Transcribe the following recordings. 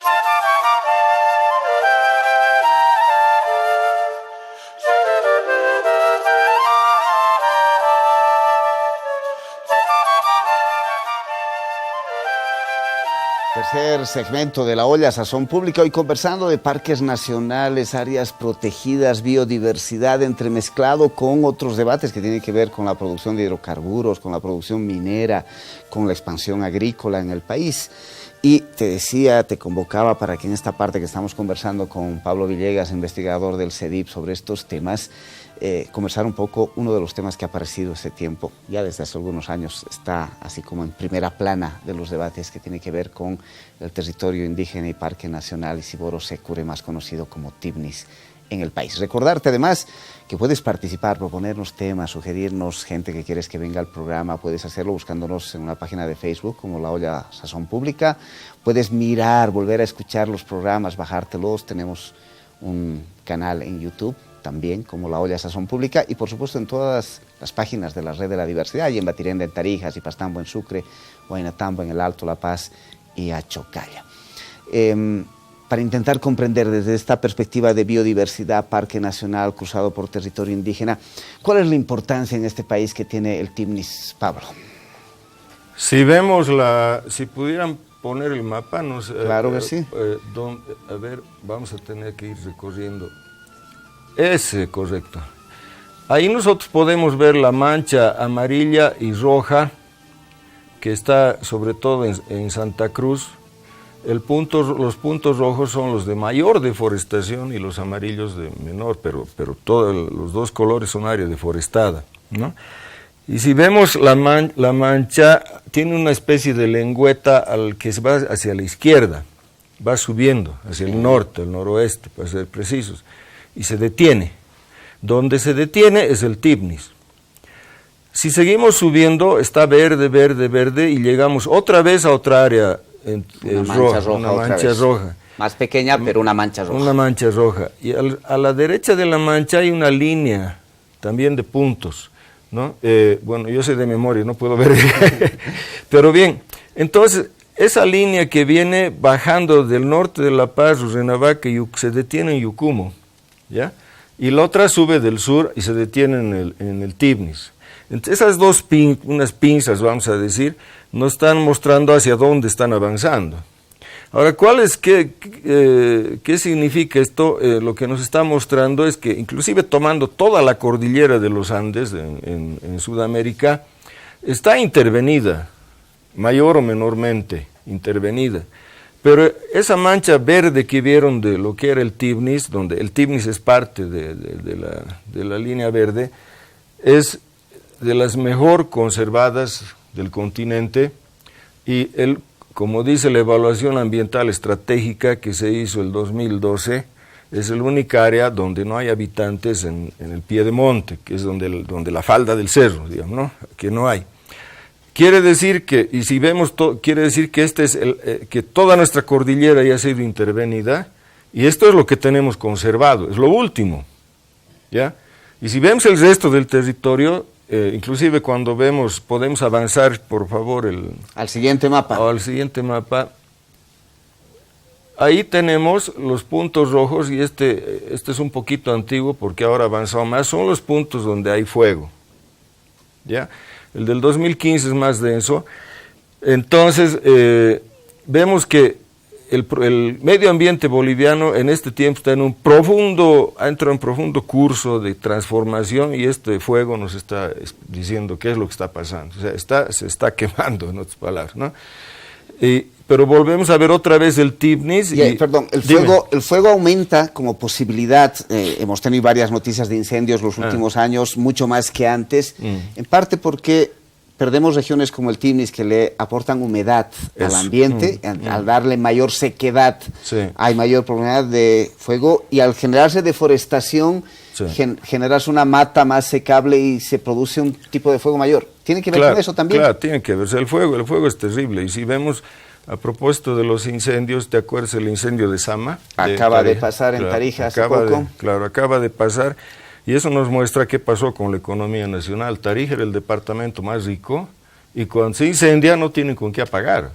Tercer segmento de La Olla Sazón Pública, hoy conversando de parques nacionales, áreas protegidas, biodiversidad, entremezclado con otros debates que tienen que ver con la producción de hidrocarburos, con la producción minera, con la expansión agrícola en el país. Y te decía, te convocaba para que en esta parte que estamos conversando con Pablo Villegas, investigador del CEDIP, sobre estos temas, conversar un poco uno de los temas que ha aparecido este tiempo, ya desde hace algunos años, está así como en primera plana de los debates, que tiene que ver con el territorio indígena y Parque Nacional Isiboro Secure, más conocido como TIBNIS, en el país. Recordarte además que puedes participar, proponernos temas, sugerirnos gente que quieres que venga al programa. Puedes hacerlo buscándonos en una página de Facebook como La Olla Sazón Pública. Puedes mirar, volver a escuchar los programas, bajártelos. Tenemos un canal en YouTube también como La Olla Sazón Pública, y por supuesto en todas las páginas de la Red de la Diversidad, y en Batirenda en Tarijas, y Pastambo en Sucre, Huaynatambo en el Alto La Paz y Achocalla. Para intentar comprender desde esta perspectiva de biodiversidad, parque nacional cruzado por territorio indígena, ¿cuál es la importancia en este país que tiene el TIBNIS, Pablo? Si vemos si pudieran poner el mapa, no sé, claro que sí. A ver, vamos a tener que ir recorriendo. Ese, correcto. Ahí nosotros podemos ver la mancha amarilla y roja, que está sobre todo en Santa Cruz. Los puntos rojos son los de mayor deforestación y los amarillos de menor, pero los dos colores son área deforestada, ¿no? Y si vemos la mancha, tiene una especie de lengüeta al que se va hacia la izquierda, va subiendo hacia el norte, el noroeste, para ser precisos, y se detiene. Donde se detiene es el TIBNIS. Si seguimos subiendo, está verde, verde, verde, y llegamos otra vez a otra área una mancha roja. Más pequeña, pero una mancha roja. Una mancha roja. Y a la derecha de la mancha hay una línea también de puntos, ¿no? Bueno, yo sé de memoria, no puedo ver. Pero bien, entonces, esa línea que viene bajando del norte de La Paz, Urrenavaca, se detiene en Yucumo, ¿ya? Y la otra sube del sur y se detiene en el TIBNIS. Entonces, esas unas pinzas, vamos a decir, nos están mostrando hacia dónde están avanzando. Ahora, ¿qué significa esto? Lo que nos está mostrando es que, inclusive tomando toda la cordillera de los Andes en Sudamérica, está intervenida, mayor o menormente intervenida. Pero esa mancha verde que vieron de lo que era el TIBNIS, donde el TIBNIS es parte de la línea verde, es de las mejor conservadas del continente, y como dice la evaluación ambiental estratégica que se hizo el 2012, es la única área donde no hay habitantes en el pie de monte, que es donde la falda del cerro, digamos, ¿no? Que no hay. Quiere decir que, y si vemos, quiere decir que que toda nuestra cordillera ya ha sido intervenida, y esto es lo que tenemos conservado, es lo último, ¿ya? Y si vemos el resto del territorio, inclusive cuando podemos avanzar, por favor, al siguiente mapa. Al siguiente mapa. Ahí tenemos los puntos rojos, y este es un poquito antiguo porque ahora ha avanzado más, son los puntos donde hay fuego, ¿ya? El del 2015 es más denso. Entonces, vemos que el medio ambiente boliviano en este tiempo está ha entrado en profundo curso de transformación, y este fuego nos está diciendo qué es lo que está pasando. O sea, se está quemando, en otras palabras, ¿no? Pero volvemos a ver otra vez el TIBNIS. Perdón, el fuego aumenta como posibilidad. Hemos tenido varias noticias de incendios los últimos años, mucho más que antes, en parte porque perdemos regiones como el TIBNIS que le aportan humedad al ambiente. Al darle mayor sequedad, hay mayor probabilidad de fuego, y al generarse deforestación, generas una mata más secable y se produce un tipo de fuego mayor. ¿Tiene que ver con eso también? Claro, tiene que ver. O sea, el fuego es terrible, y si vemos, a propósito de los incendios, ¿te acuerdas el incendio de Sama? Acaba de pasar en Tarija hace poco. Acaba de pasar, y eso nos muestra qué pasó con la economía nacional. Tarija era el departamento más rico, y cuando se incendia no tienen con qué apagar.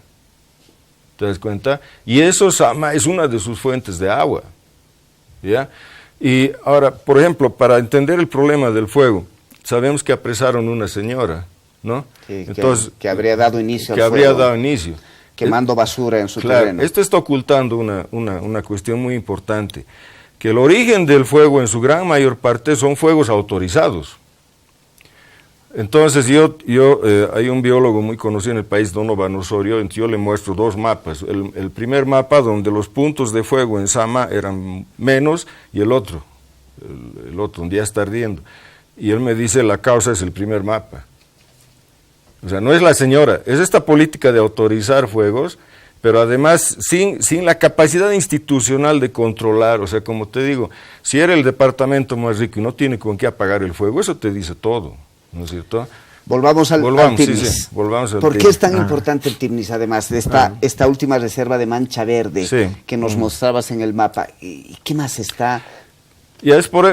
¿te das cuenta? Y eso, Sama, es una de sus fuentes de agua, ¿ya? Y ahora, por ejemplo, para entender el problema del fuego, sabemos que apresaron una señora, ¿no? Sí, entonces, que habría dado inicio al fuego. habría dado inicio. Quemando basura en su claro, terreno. esto está ocultando una cuestión muy importante, que el origen del fuego en su gran mayor parte son fuegos autorizados. Entonces hay un biólogo muy conocido en el país, Donovan Osorio, entonces yo le muestro dos mapas. El primer mapa donde los puntos de fuego en Sama eran menos y el otro donde ya está ardiendo. Y él me dice la causa es el primer mapa. O sea, no es la señora, es esta política de autorizar fuegos, pero además sin la capacidad institucional de controlar. O sea, como te digo, si era el departamento más rico y no tiene con qué apagar el fuego, eso te dice todo. ¿No es cierto? Volvamos al Timnis. Sí, volvamos al ¿Por qué Timnis. es tan importante el Timnis, además de esta última reserva de mancha verde que nos mostrabas en el mapa? ¿Y qué más está? Ya es por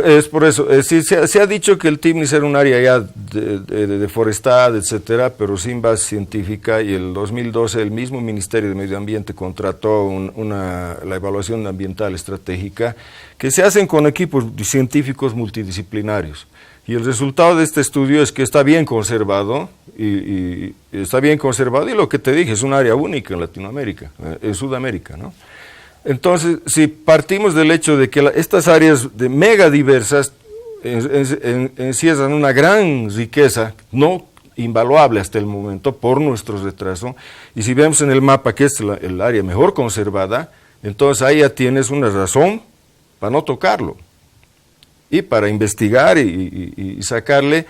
eso. Se ha dicho que el Timnis era un área ya deforestada, etcétera, pero sin base científica, y el 2012 el mismo Ministerio de Medio Ambiente contrató la evaluación ambiental estratégica que se hacen con equipos científicos multidisciplinarios. Y el resultado de este estudio es que está bien conservado, y lo que te dije, es un área única en Latinoamérica, en Sudamérica, ¿no? Entonces, si partimos del hecho de que estas áreas de mega diversas encierran una gran riqueza, no invaluable hasta el momento por nuestro retraso, y si vemos en el mapa que es el área mejor conservada, entonces ahí ya tienes una razón para no tocarlo. Y para investigar y sacarle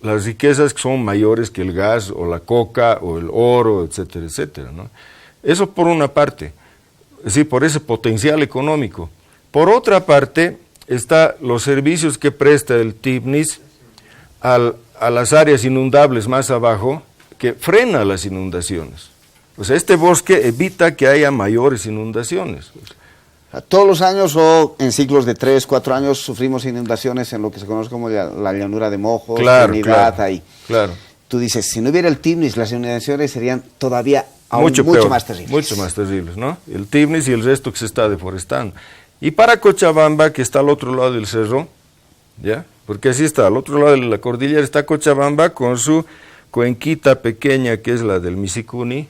las riquezas que son mayores que el gas o la coca o el oro, etcétera, etcétera, ¿no? Eso por una parte, sí, por ese potencial económico. Por otra parte, están los servicios que presta el Timnis a las áreas inundables más abajo, que frena las inundaciones. O sea, este bosque evita que haya mayores inundaciones. Todos los años o en ciclos de 3, 4 años sufrimos inundaciones en lo que se conoce como la llanura de Mojos, Trinidad, ahí. Claro. Tú dices, si no hubiera el Timnis, las inundaciones serían todavía mucho más terribles. Mucho más terribles, ¿no? El Timnis y el resto que se está deforestando. Y para Cochabamba, que está al otro lado del cerro, ¿ya? Porque así está, al otro lado de la cordillera está Cochabamba con su cuenquita pequeña que es la del Misicuni,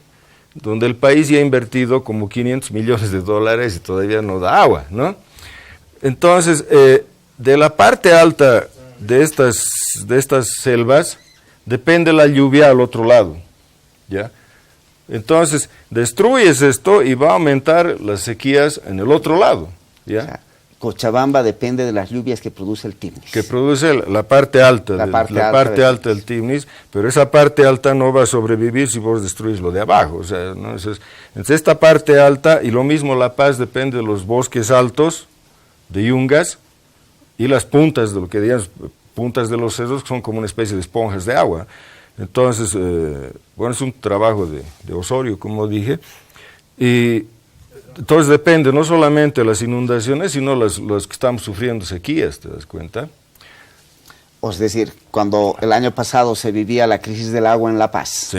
donde el país ya ha invertido como 500 millones de dólares y todavía no da agua, ¿no? Entonces, de la parte alta de estas selvas depende la lluvia al otro lado, ¿ya? Entonces, destruyes esto y va a aumentar las sequías en el otro lado, ¿ya? O sea, Cochabamba depende de las lluvias que produce el Timnis. Que produce la parte alta, alta del Timnis, pero esa parte alta no va a sobrevivir si vos destruyes lo de abajo. O sea, ¿no? Entonces, esta parte alta, y lo mismo La Paz depende de los bosques altos, de yungas, y las puntas, de lo que digamos, puntas de los cerros, que son como una especie de esponjas de agua. Entonces, bueno, es un trabajo de Osorio, como dije, y entonces depende no solamente de las inundaciones, sino las que estamos sufriendo sequías, ¿te das cuenta? Es decir, cuando el año pasado se vivía la crisis del agua en La Paz,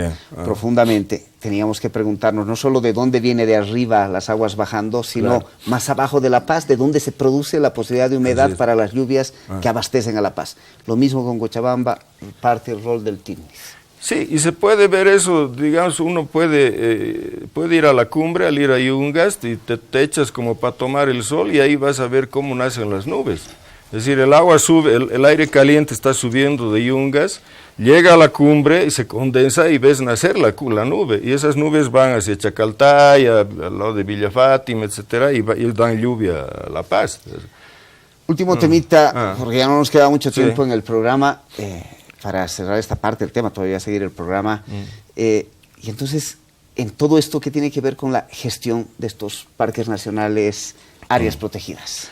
profundamente, teníamos que preguntarnos no solo de dónde viene de arriba las aguas bajando, sino más abajo de La Paz, de dónde se produce la posibilidad de humedad para las lluvias que abastecen a La Paz. Lo mismo con Cochabamba, parte el rol del Timnis. Sí, y se puede ver eso, digamos, uno puede ir a la cumbre, al ir a Yungas, y te echas como para tomar el sol y ahí vas a ver cómo nacen las nubes. Es decir, el agua sube, el aire caliente está subiendo de Yungas, llega a la cumbre y se condensa y ves nacer la nube. Y esas nubes van hacia Chacaltay, al lado de Villa Fátima, etcétera, y dan lluvia a La Paz. Último temita, porque ya no nos queda mucho tiempo en el programa. Para cerrar esta parte del tema, todavía seguir el programa. Y entonces, en todo esto, ¿qué tiene que ver con la gestión de estos parques nacionales, áreas protegidas?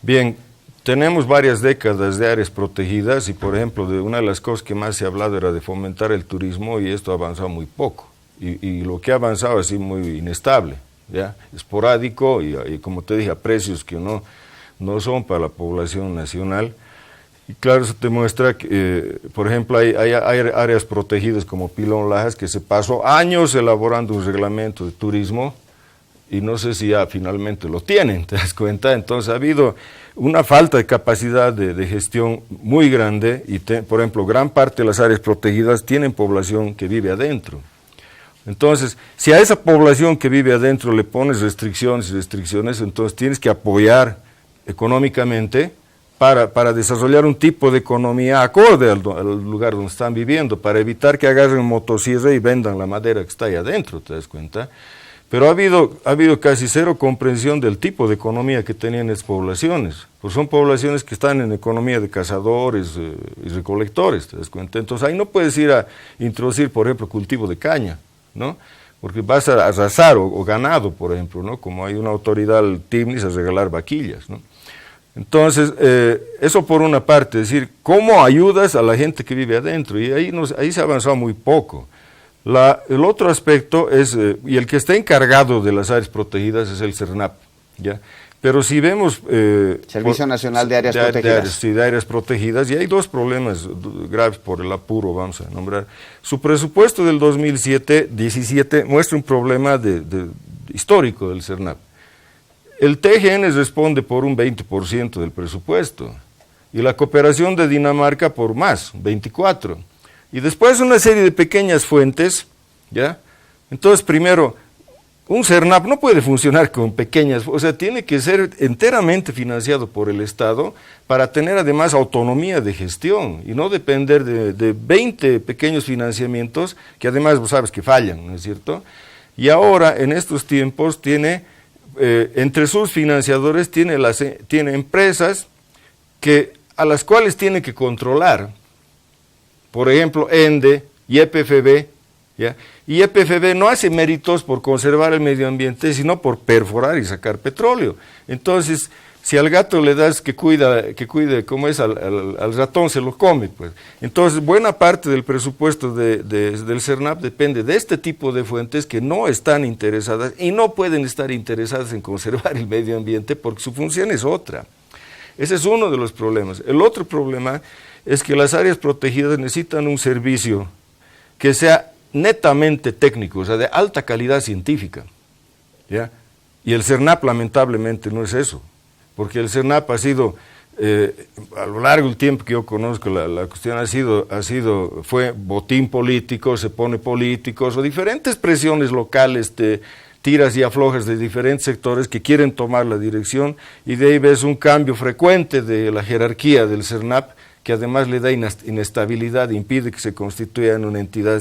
Bien, tenemos varias décadas de áreas protegidas y, por ejemplo, una de las cosas que más se ha hablado era de fomentar el turismo y esto ha avanzado muy poco. Y lo que ha avanzado ha sido muy inestable, ¿ya? Esporádico y como te dije, a precios que no son para la población nacional. Y claro, eso te muestra que, por ejemplo, hay áreas protegidas como Pilón Lajas que se pasó años elaborando un reglamento de turismo y no sé si ya finalmente lo tienen, ¿te das cuenta? Entonces ha habido una falta de capacidad de gestión muy grande y, por ejemplo, gran parte de las áreas protegidas tienen población que vive adentro. Entonces, si a esa población que vive adentro le pones restricciones, entonces tienes que apoyar económicamente para desarrollar un tipo de economía acorde al lugar donde están viviendo, para evitar que agarren motosierra y vendan la madera que está ahí adentro, ¿te das cuenta? Pero ha habido casi cero comprensión del tipo de economía que tenían estas poblaciones, pues son poblaciones que están en economía de cazadores y recolectores, ¿te das cuenta? Entonces ahí no puedes ir a introducir, por ejemplo, cultivo de caña, ¿no? Porque vas a arrasar o ganado, por ejemplo, ¿no? Como hay una autoridad al Timnis a regalar vaquillas, ¿no? Entonces, eso por una parte, es decir, ¿cómo ayudas a la gente que vive adentro? Y ahí se ha avanzado muy poco. El otro aspecto es, y el que está encargado de las áreas protegidas es el CERNAP, ¿ya? Pero si vemos... Servicio Nacional de Áreas Protegidas. De áreas protegidas, y hay dos problemas graves por el apuro, vamos a nombrar. Su presupuesto del 2017 muestra un problema histórico del CERNAP. El TGN responde por un 20% del presupuesto, y la cooperación de Dinamarca por más, 24%. Y después una serie de pequeñas fuentes, ¿ya? Entonces, primero, un CERNAP no puede funcionar con pequeñas, o sea, tiene que ser enteramente financiado por el Estado para tener además autonomía de gestión y no depender de 20 pequeños financiamientos que además vos sabes que fallan, ¿no es cierto? Y ahora, en estos tiempos, tiene, entre sus financiadores, tiene empresas a las cuales tiene que controlar. Por ejemplo, ENDE y EPFB, ¿ya? Y EPFB no hace méritos por conservar el medio ambiente, sino por perforar y sacar petróleo. Entonces, si al gato le das que cuide como es, al ratón se lo come, pues. Entonces, buena parte del presupuesto del CERNAP depende de este tipo de fuentes que no están interesadas y no pueden estar interesadas en conservar el medio ambiente porque su función es otra. Ese es uno de los problemas. El otro problema es que las áreas protegidas necesitan un servicio que sea netamente técnico, o sea, de alta calidad científica, ¿ya? Y el CERNAP lamentablemente no es eso, porque el CERNAP ha sido, a lo largo del tiempo que yo conozco, la cuestión fue botín político, se pone políticos, o diferentes presiones locales, tiras y aflojas de diferentes sectores que quieren tomar la dirección, y de ahí ves un cambio frecuente de la jerarquía del CERNAP, que además le da inestabilidad, impide que se constituya en una entidad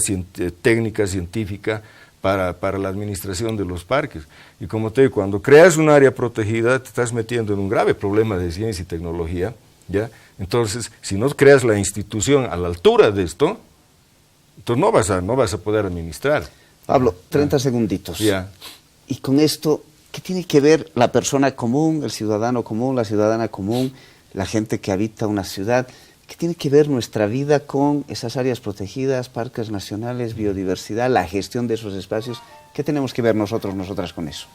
técnica, científica, para la administración de los parques. Y como te digo, cuando creas un área protegida, te estás metiendo en un grave problema de ciencia y tecnología, ¿ya? Entonces, si no creas la institución a la altura de esto, entonces no vas a poder administrar. Pablo, 30 segunditos. Ya. Y con esto, ¿qué tiene que ver la persona común, el ciudadano común, la ciudadana común, la gente que habita una ciudad? ¿Qué tiene que ver nuestra vida con esas áreas protegidas, parques nacionales, biodiversidad, la gestión de esos espacios? ¿Qué tenemos que ver nosotras con eso?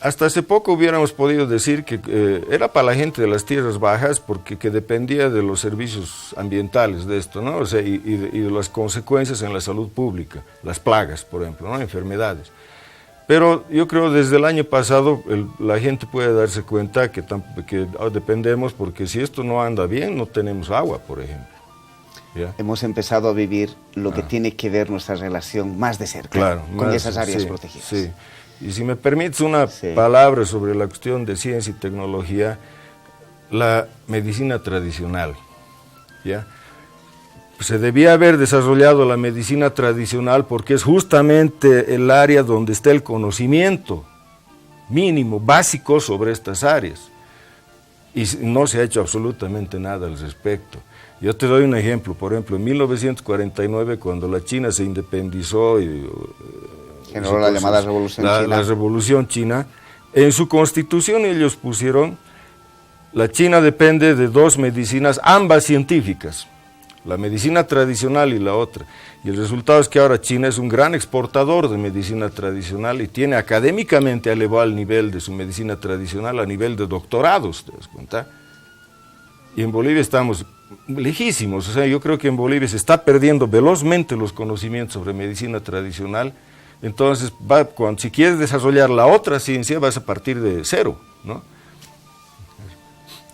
Hasta hace poco hubiéramos podido decir que era para la gente de las tierras bajas porque que dependía de los servicios ambientales de esto, ¿no? O sea, y de las consecuencias en la salud pública, las plagas, por ejemplo, ¿no? Enfermedades. Pero yo creo desde el año pasado la gente puede darse cuenta que dependemos, porque si esto no anda bien, no tenemos agua, por ejemplo. ¿Ya? Hemos empezado a vivir lo que tiene que ver nuestra relación más de cerca, claro, con esas áreas protegidas. Sí. Y si me permites una palabra sobre la cuestión de ciencia y tecnología, la medicina tradicional, ¿ya? Se debía haber desarrollado la medicina tradicional porque es justamente el área donde está el conocimiento mínimo, básico sobre estas áreas. Y no se ha hecho absolutamente nada al respecto. Yo te doy un ejemplo. Por ejemplo, en 1949, cuando la China se independizó y generó la llamada Revolución China. La Revolución China, en su constitución ellos pusieron: la China depende de dos medicinas, ambas científicas, la medicina tradicional y la otra. Y el resultado es que ahora China es un gran exportador de medicina tradicional y tiene académicamente elevado el nivel de su medicina tradicional a nivel de doctorados, ¿te das cuenta? y en Bolivia estamos lejísimos. O sea, yo creo que en Bolivia se está perdiendo velozmente los conocimientos sobre medicina tradicional. Entonces, si quieres desarrollar la otra ciencia, vas a partir de cero, ¿no?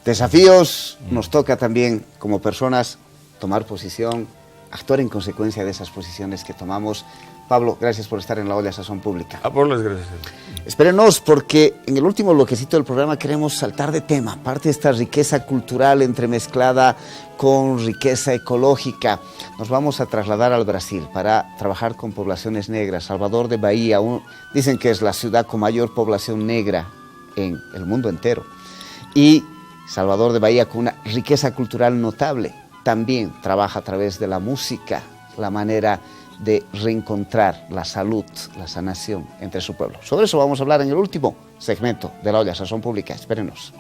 Desafíos, nos toca también como personas tomar posición, actuar en consecuencia de esas posiciones que tomamos. Pablo, gracias por estar en La Olla Sazón Pública. Por las gracias. Espérenos, porque en el último bloquecito del programa queremos saltar de tema, parte de esta riqueza cultural entremezclada con riqueza ecológica. Nos vamos a trasladar al Brasil para trabajar con poblaciones negras. Salvador de Bahía, dicen que es la ciudad con mayor población negra en el mundo entero. Y Salvador de Bahía, con una riqueza cultural notable, también trabaja a través de la música, la manera de reencontrar la salud, la sanación entre su pueblo. Sobre eso vamos a hablar en el último segmento de La Olla Sazón Pública. Espérenos.